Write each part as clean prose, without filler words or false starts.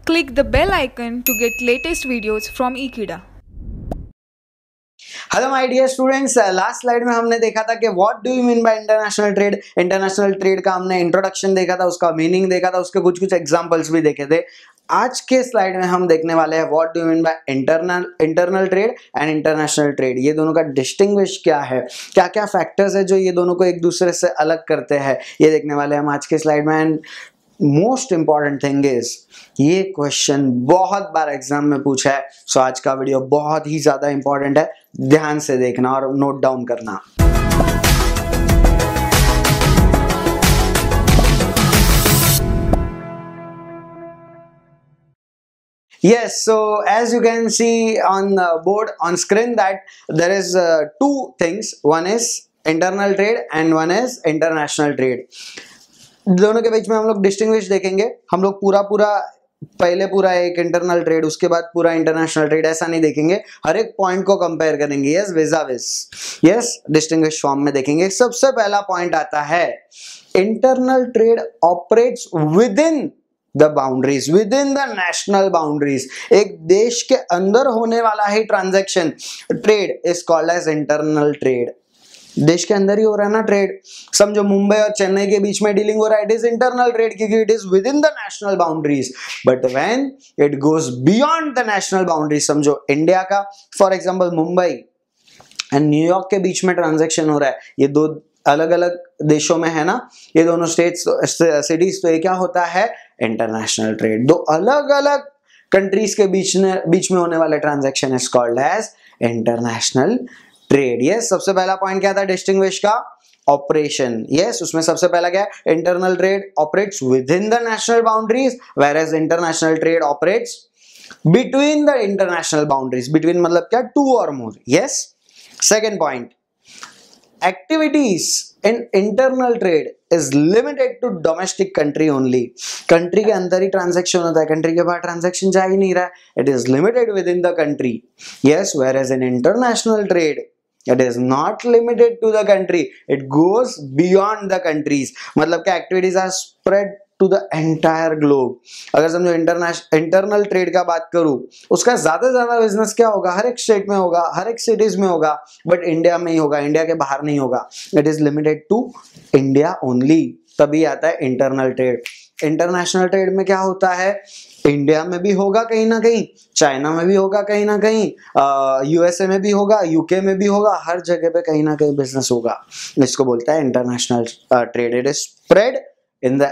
Click the bell icon to get latest videos from Ekeeda. Hello my dear students, last slide में हमने देखा था कि what do you mean by international trade. International trade का हमने introduction देखा था, उसका मीनिंग देखा था, उसके कुछ कुछ एग्जांपल्स भी देखे थे। आज के स्लाइड में हम देखने वाले हैं what do you mean by internal trade and international trade. ये दोनों का डिस्टिंग्विश क्या है, क्या क्या फैक्टर्स है जो ये दोनों को एक दूसरे से अलग करते हैं, ये देखने वाले हैं हम आज के स्लाइड में। And most important thing is ये क्वेश्चन बहुत बार एग्जाम में पूछा है, सो आज का वीडियो बहुत ही ज्यादा इंपॉर्टेंट है, ध्यान से देखना और नोट डाउन करना। Yes, so as you can see on the board on screen that there is two things, one is internal trade and one is international trade। दोनों के बीच में हम लोग डिस्टिंग्विश देखेंगे। हम लोग पहले पूरा एक इंटरनल ट्रेड, उसके बाद पूरा इंटरनेशनल ट्रेड, ऐसा नहीं देखेंगे, हर एक पॉइंट को कंपेयर करेंगे। Yes, vis a vis, yes, distinguish form में देखेंगे। सबसे पहला पॉइंट आता है internal trade operates within the boundaries, within the national boundaries. एक देश के अंदर होने वाला ही transaction trade is called as internal trade. देश के अंदर ही हो रहा है ना ट्रेड, समझो मुंबई और चेन्नई के बीच में डीलिंग हो रहा है, इट इज इंटरनल ट्रेड क्योंकि it is with in the national boundaries. But when it goes beyond the national boundaries, समझो इंडिया का for example Mumbai and New York के बीच में ट्रांजैक्शन हो रहा है, ये दो अलग अलग देशों में है ना, ये दोनों स्टेट्स सिटीज, तो ये क्या होता है, इंटरनेशनल ट्रेड। दो अलग अलग कंट्रीज के बीच में होने वाले transaction is called as international trade. Yes, सबसे पहला पॉइंट क्या था डिस्टिंग्विश का, ऑपरेशन। यस, उसमें सबसे पहला क्या है, internal trade operates within the national boundaries whereas international trade operates between the international boundaries. Between मतलब क्या, टू और more. Yes, second point, activities in internal trade is limited to domestic country only. Country के अंदर ही transaction होता है, country के बाहर transaction जा ही नहीं रहा है, it is limited within the country. Yes, whereas in international trade it is not limited to the country, it goes beyond the countries। मतलब क्या, activities are spread to the entire globe। अगर समझो internal trade का बात करूं, उसका ज्यादा से ज्यादा बिजनेस क्या होगा, हर एक स्टेट में होगा, हर एक सिटीज में होगा, बट इंडिया में ही होगा, इंडिया के बाहर नहीं होगा। It is limited to India only, तभी आता है इंटरनल ट्रेड। इंटरनेशनल ट्रेड में क्या होता है, इंडिया में भी होगा कहीं ना कहीं, चाइना में भी होगा कहीं ना कहीं, यूएसए में भी होगा, यूके में भी होगा, हर जगह पे कहीं ना कहीं बिजनेस होगा। इसको बोलता है international trade. It is spread in the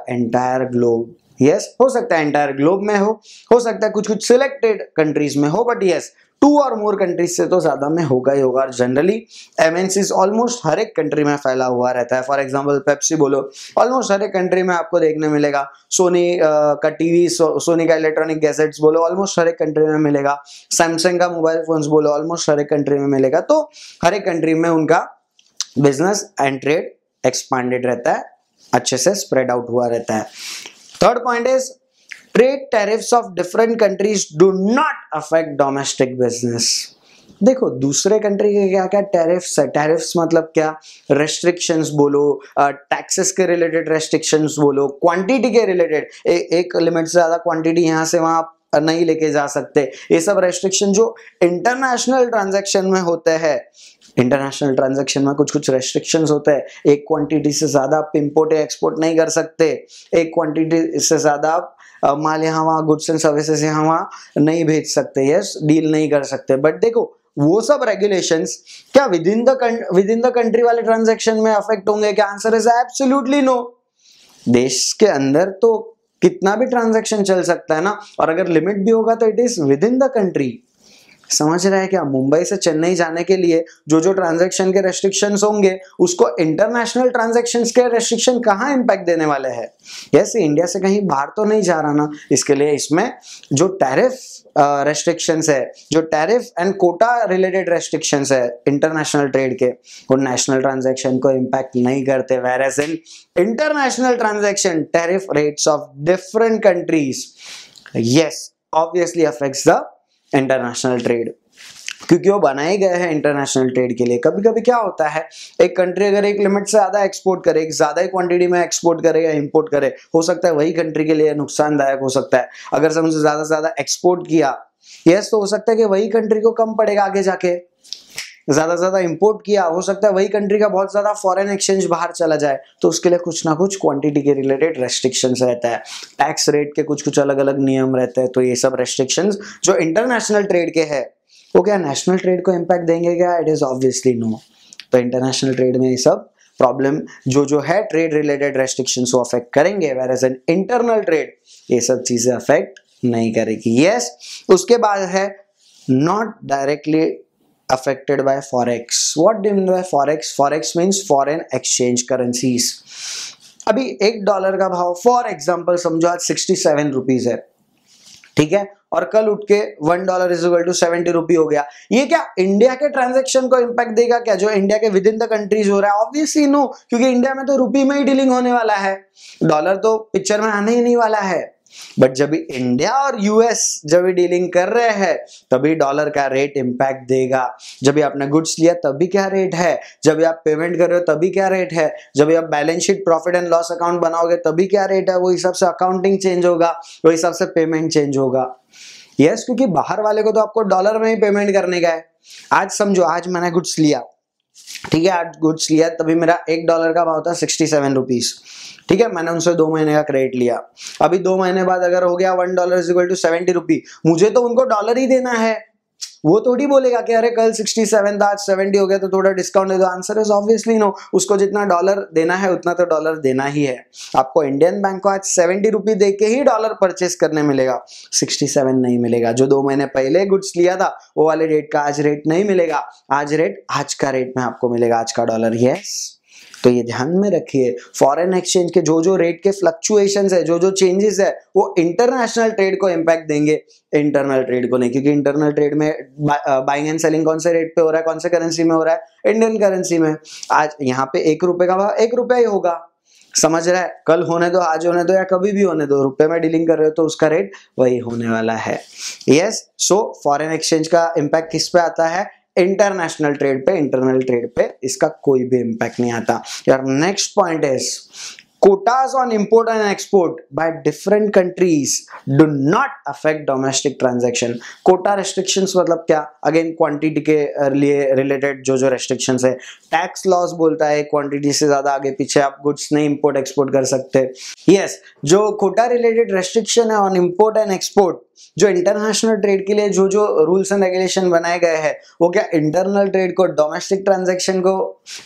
entire globe. Yes, हो सकता है एंटायर ग्लोब में हो सकता है कुछ कुछ सिलेक्टेड कंट्रीज में हो, बट यस, टू और मोर कंट्रीज से तो ज्यादा में होगा ही होगा। और जनरली एमएनसीज ऑलमोस्ट हर एक कंट्री में फैला हुआ रहता है। फॉर एग्जांपल पेप्सी बोलो, ऑलमोस्ट हर एक कंट्री में आपको देखने मिलेगा। सोनी का टीवी, सोनी का इलेक्ट्रॉनिक गैजेट्स बोलो, ऑलमोस्ट हर एक कंट्री में मिलेगा। सैमसंग का मोबाइल फोन्स बोलो, ऑलमोस्ट हर एक कंट्री में मिलेगा। तो हर एक कंट्री में उनका बिजनेस एंड ट्रेड एक्सपांडेड रहता है, अच्छे से स्प्रेड आउट हुआ रहता है। Third point is trade tariffs of different countries do not affect domestic business. देखो दूसरे कंट्री के क्या क्या टैरिफ्स है, टैरिफ्स मतलब क्या, रेस्ट्रिक्शंस बोलो, टैक्सेस के रिलेटेड रेस्ट्रिक्शंस बोलो, क्वांटिटी के रिलेटेड, एक लिमिट से ज्यादा क्वांटिटी यहाँ से वहां नहीं लेके जा सकते, ये सब रेस्ट्रिक्शन जो इंटरनेशनल ट्रांजैक्शन में होते हैं। इंटरनेशनल ट्रांजैक्शन में कुछ कुछ रेस्ट्रिक्शंस होते हैं, एक क्वांटिटी से ज्यादा आप इंपोर्ट या एक्सपोर्ट नहीं कर सकते, एक क्वांटिटी से ज्यादा आप माल यहाँ वहाँ, गुड्स एंड सर्विसेज यहाँ वहाँ नहीं भेज सकते, यस, डील नहीं कर सकते। बट देखो वो सब रेगुलेशंस क्या विद इन द कंट्री वाले ट्रांजैक्शन में अफेक्ट होंगे क्या? Answer is absolutely no. देश के अंदर तो कितना भी ट्रांजैक्शन चल सकता है ना, और अगर लिमिट भी होगा तो it is with in the country. समझ रहा है क्या? मुंबई से चेन्नई जाने के लिए जो जो ट्रांजैक्शन के रेस्ट्रिक्शंस होंगे, उसको इंटरनेशनल ट्रांजैक्शंस के रेस्ट्रिक्शन कहाँ इंपैक्ट देने वाले हैं? यस, इंडिया से कहीं बाहर तो नहीं जा रहा ना, इसके लिए इसमें जो टैरिफ रेस्ट्रिक्शंस है, जो tariff and quota related restrictions है इंटरनेशनल ट्रेड के, वो नेशनल ट्रांजैक्शन को इंपैक्ट नहीं करते। Whereas in international transaction tariff rates of different countries, yes, obviously affects the international trade. क्योंकि वो बनाए गए हैं इंटरनेशनल ट्रेड के लिए। कभी कभी क्या होता है, एक कंट्री अगर एक लिमिट से ज्यादा एक्सपोर्ट करे, एक ज्यादा क्वांटिटी में एक्सपोर्ट करे या इंपोर्ट करे, हो सकता है वही कंट्री के लिए नुकसानदायक हो सकता है। अगर हमसे ज्यादा से ज्यादा एक्सपोर्ट किया, यस, तो हो सकता है कि वही कंट्री को कम पड़ेगा आगे जाके। ज्यादा से ज्यादा इंपोर्ट किया, हो सकता है वही कंट्री का बहुत ज्यादा फॉरेन एक्सचेंज बाहर चला जाए, तो उसके लिए कुछ ना कुछ क्वांटिटी के रिलेटेड रेस्ट्रिक्शंस रहता है। टैक्स रेट के कुछ कुछ अलग अलग नियम रहते हैं। तो ये सब रेस्ट्रिक्शंस जो इंटरनेशनल ट्रेड के है, वो क्या नेशनल ट्रेड को इम्पैक्ट देंगे क्या? It is obviously no. तो इंटरनेशनल ट्रेड में ये सब प्रॉब्लम जो है ट्रेड रिलेटेड रेस्ट्रिक्शंस वो अफेक्ट करेंगे, whereas an internal trade ये सब चीजें अफेक्ट नहीं करेगी। यस, उसके बाद है not directly affected by forex. What do you mean by forex? Forex means foreign exchange currencies. अभी $1 का भाव फॉर एग्जांपल समझो आज 67 रुपीज है, ठीक है, और कल उठ के $1 इज इक्वल टू 70 रुपी हो गया। ये क्या इंडिया के ट्रांजैक्शन को इंपैक्ट देगा क्या, जो इंडिया के विद इन द कंट्रीज हो रहा है? ऑब्वियसली नो, क्योंकि इंडिया में तो रुपी में ही डीलिंग होने वाला है, डॉलर तो पिक्चर में आने ही नहीं वाला है। बट जब भी इंडिया और यूएस जब भी डीलिंग कर रहे हैं, तभी डॉलर का रेट इंपैक्ट देगा। जब भी आपने गुड्स लिया तभी क्या रेट है, जब भी आप पेमेंट कर रहे हो तभी क्या रेट है, जब भी आप balance sheet profit and loss account बनाओगे तभी क्या रेट है, वो हिसाब से अकाउंटिंग चेंज होगा, वो हिसाब से पेमेंट चेंज होगा। यस, क्योंकि बाहर वाले को तो आपको डॉलर में ही पेमेंट करने का है। आज समझो आज मैंने गुड्स लिया, ठीक है, आज गुड्स लिया तभी मेरा $1 का भाव था 67 रुपीज, ठीक है, मैंने उनसे 2 महीने का क्रेडिट लिया। अभी 2 महीने बाद अगर हो गया $1 इज इक्वल टू 70 रुपी, मुझे तो उनको डॉलर ही देना है। वो थोड़ी बोलेगा कि अरे कल 67 था आज 70 हो गया तो थोड़ा डिस्काउंट दे दो। आंसर इज ऑब्वियसली नो, उसको जितना डॉलर देना है उतना तो डॉलर देना ही है। आपको इंडियन बैंक को आज 70 रुपी दे के ही डॉलर परचेस करने मिलेगा, 67 नहीं मिलेगा। जो 2 महीने पहले गुड्स लिया था वो वाले रेट का आज रेट नहीं मिलेगा, आज रेट आज का रेट में आपको मिलेगा, आज का डॉलर। यस, तो ये ध्यान में रखिए, फॉरेन एक्सचेंज के जो रेट के फ्लक्चुएशंस है, जो चेंजेस है, वो इंटरनेशनल ट्रेड को इंपैक्ट देंगे, इंटरनल ट्रेड को नहीं। क्योंकि इंटरनल ट्रेड में बाइंग एंड सेलिंग कौन से रेट पे हो रहा है, कौन से करेंसी में हो रहा है, इंडियन करेंसी में। आज यहाँ पे ₹1 का भाव ₹1 ही होगा, समझ रहा है, कल होने दो, आज होने दो या कभी भी होने दो, रुपए में डीलिंग कर रहे हो तो उसका रेट वही होने वाला है। यस, सो फॉरेन एक्सचेंज का इंपैक्ट किस पे आता है? इंटरनेशनल ट्रेड पे, इंटरनल ट्रेड पे इसका कोई भी इंपैक्ट नहीं आता। यार next point is quotas on import and export by different countries do not affect domestic transaction. quota restrictions मतलब क्या? अगेन क्वांटिटी के लिए रिलेटेड जो रेस्ट्रिक्शंस है। टैक्स लॉस बोलता है क्वांटिटी से ज्यादा आगे पीछे आप गुड्स नहीं इंपोर्ट एक्सपोर्ट कर सकते। यस, जो कोटा रिलेटेड रेस्ट्रिक्शन है ऑन इंपोर्ट एंड एक्सपोर्ट, जो इंटरनेशनल ट्रेड के लिए जो रूल्स एंड रेगुलेशन बनाए गए हैं, वो क्या इंटरनल ट्रेड को, डोमेस्टिक ट्रांजैक्शन को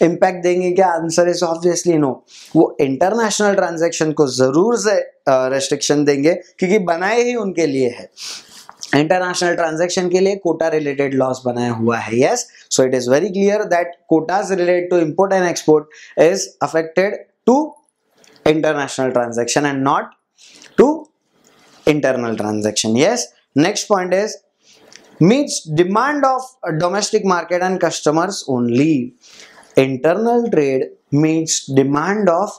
इंपैक्ट देंगे क्या? Answer is obviously no. वो इंटरनेशनल ट्रांजैक्शन को जरूर से रेस्ट्रिक्शन देंगे, क्योंकि बनाए ही उनके लिए है। इंटरनेशनल ट्रांजैक्शन के लिए कोटा रिलेटेड लॉस बनाया हुआ है। Yes, so it is very clear that quotas related to import and export is affected to international transaction and not to internal transaction. Yes, next point is meets demand of domestic market and customers only. Internal trade meets demand of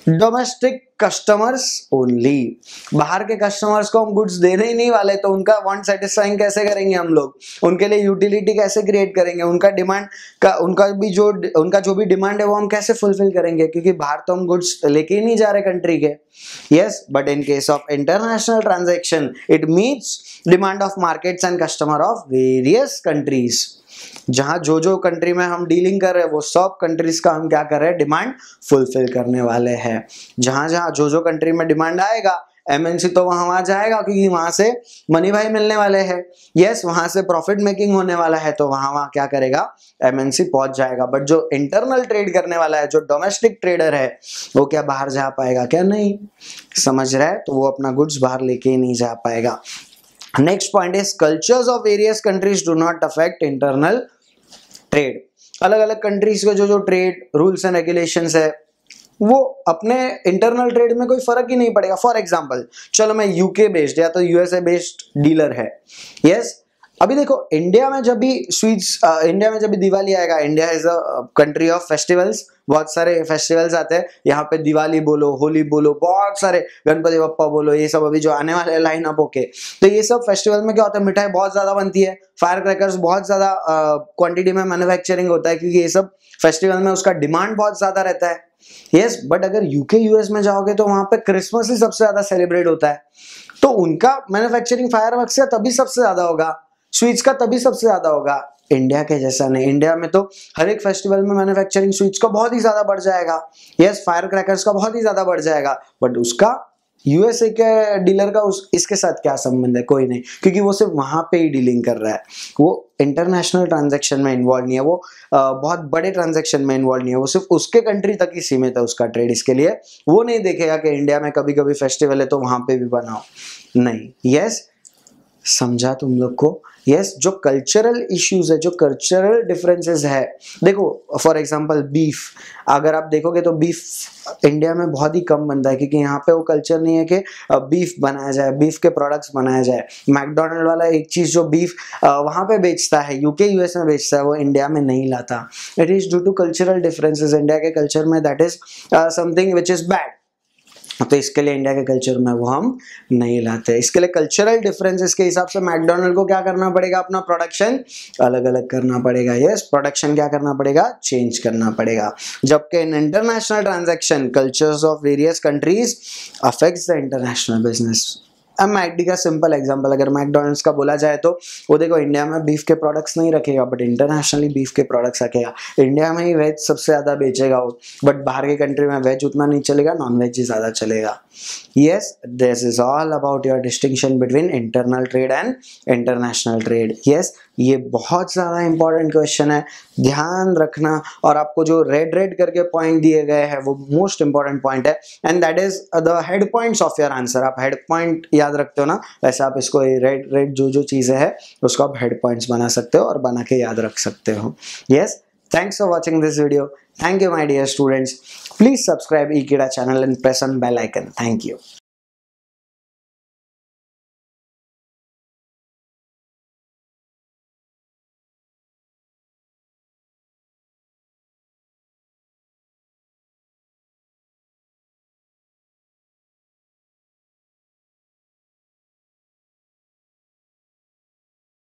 domestic customers only. बाहर के customers को हम goods देने ही नहीं वाले, तो उनका want satisfying कैसे करेंगे हम लोग? उनके लिए यूटिलिटी कैसे क्रिएट करेंगे? उनका डिमांड का उनका जो भी डिमांड है वो हम कैसे फुलफिल करेंगे? क्योंकि बाहर तो हम गुड्स लेके ही नहीं जा रहे कंट्री के। Yes, but in case of international transaction it meets demand of markets and customer of various countries. जहां जो कंट्री में हम डीलिंग कर रहे हैं वो सब कंट्रीज का हम क्या कर रहे हैं? डिमांड फुलफिल करने वाले हैं। जहां जो कंट्री में डिमांड आएगा, एमएनसी तो वहां जाएगा, क्योंकि वहां से मनी भाई मिलने वाले हैं। यस, वहां से प्रॉफिट मेकिंग होने वाला है, तो वहां क्या करेगा? एमएनसी पहुंच जाएगा। बट जो इंटरनल ट्रेड करने वाला है, जो डोमेस्टिक ट्रेडर है, वो क्या बाहर जा पाएगा? क्या नहीं, समझ रहा है? तो वो अपना गुड्स बाहर लेके ही नहीं जा पाएगा। Next point is cultures of various countries do not affect internal trade. अलग अलग कंट्रीज के जो ट्रेड रूल्स एंड रेगुलेशंस है, वो अपने इंटरनल ट्रेड में कोई फर्क ही नहीं पड़ेगा। फॉर एग्जांपल, चलो मैं यूके बेस्ड या तो यूएसए बेस्ड डीलर है। यस, अभी देखो इंडिया में जब भी स्वीट्स, इंडिया में जब भी दिवाली आएगा, India is a country of festivals, बहुत सारे फेस्टिवल्स आते हैं यहाँ पे, दिवाली बोलो, होली बोलो, बहुत सारे, गणपति बप्पा बोलो, ये सब अभी जो आने वाले लाइन अप होके, तो ये सब फेस्टिवल में क्या होता है, मिठाई बहुत ज्यादा बनती है, फायर क्रैकर्स बहुत ज्यादा क्वांटिटी में मैन्युफैक्चरिंग होता है, क्योंकि ये सब फेस्टिवल में उसका डिमांड बहुत ज्यादा रहता है। यस, बट अगर यूके यूएस में जाओगे तो वहां पे क्रिसमस ही सबसे ज्यादा सेलिब्रेट होता है, तो उनका मैन्युफैक्चरिंग फायरवर्क्स का तभी सबसे ज्यादा होगा, स्वीट्स का तभी सबसे ज्यादा होगा। इंडिया के जैसा नहीं, इंडिया में तो हर एक फेस्टिवल में मैन्युफैक्चरिंग स्वीट्स का बहुत ही ज्यादा बढ़ जाएगा, यस, फायर क्रैकर्स का बहुत ही ज्यादा बढ़ जाएगा, बट उसका यूएसए के डीलर का इसके साथ क्या संबंध है, कोई नहीं, क्योंकि वो सिर्फ वहां पे ही डीलिंग कर रहा है, वो इंटरनेशनल ट्रांजैक्शन में इन्वॉल्व नहीं है, वो बहुत बड़े ट्रांजैक्शन में इन्वॉल्व नहीं है, वो सिर्फ उसके कंट्री तक ही सीमित है उसका ट्रेड, इसके लिए वो नहीं देखेगा कि इंडिया में कभी कभी फेस्टिवल है तो वहां पे भी बनाओ, नहीं। यस, समझा तुम लोग को? यस, जो कल्चरल इश्यूज है, जो कल्चरल डिफरेंसेस है, देखो फॉर एग्जांपल बीफ, अगर आप देखोगे तो बीफ इंडिया में बहुत ही कम बनता है, क्योंकि यहाँ पे वो कल्चर नहीं है कि बीफ बनाया जाए, बीफ के प्रोडक्ट्स बनाया जाए। मैकडोनल्ड वाला एक चीज जो बीफ वहां पे बेचता है, यूके यूएस में बेचता है, वो इंडिया में नहीं लाता। It is due to cultural differences, India के कल्चर में that is something which is bad, तो इसके लिए इंडिया के कल्चर में वो हम नहीं लाते। इसके लिए कल्चरल डिफरेंसेस के हिसाब से मैकडोनल्ड को क्या करना पड़ेगा, अपना प्रोडक्शन अलग अलग करना पड़ेगा। यस, प्रोडक्शन क्या करना पड़ेगा, चेंज करना पड़ेगा। जबकि इन international transaction cultures of various countries affects the international business. अब मैकडी का सिंपल एग्जांपल अगर मैकडोनल्ड्स का बोला जाए तो वो देखो इंडिया में बीफ के प्रोडक्ट्स नहीं रखेगा, बट इंटरनेशनली बीफ के प्रोडक्ट्स रखेगा। इंडिया में ही वेज सबसे ज्यादा बेचेगा वो, बट बाहर के कंट्री में वेज उतना नहीं चलेगा, नॉन वेज ही ज्यादा चलेगा। Yes, this is all about your distinction between internal trade and international trade. Yes, ये बहुत ज्यादा इंपॉर्टेंट क्वेश्चन है, ध्यान रखना। और आपको जो रेड रेड करके पॉइंट दिए गए हैं वो मोस्ट इंपॉर्टेंट पॉइंट है, and that is the head points of your answer. आप हेड पॉइंट याद रखते हो ना, वैसे आप इसको रेड रेड जो जो चीजें हैं उसको आप हेड पॉइंट्स बना सकते हो और बना के याद रख सकते हो। Yes, thanks for watching this video. Thank you my dear students. Please subscribe Ekeeda channel and press on bell icon. Thank you.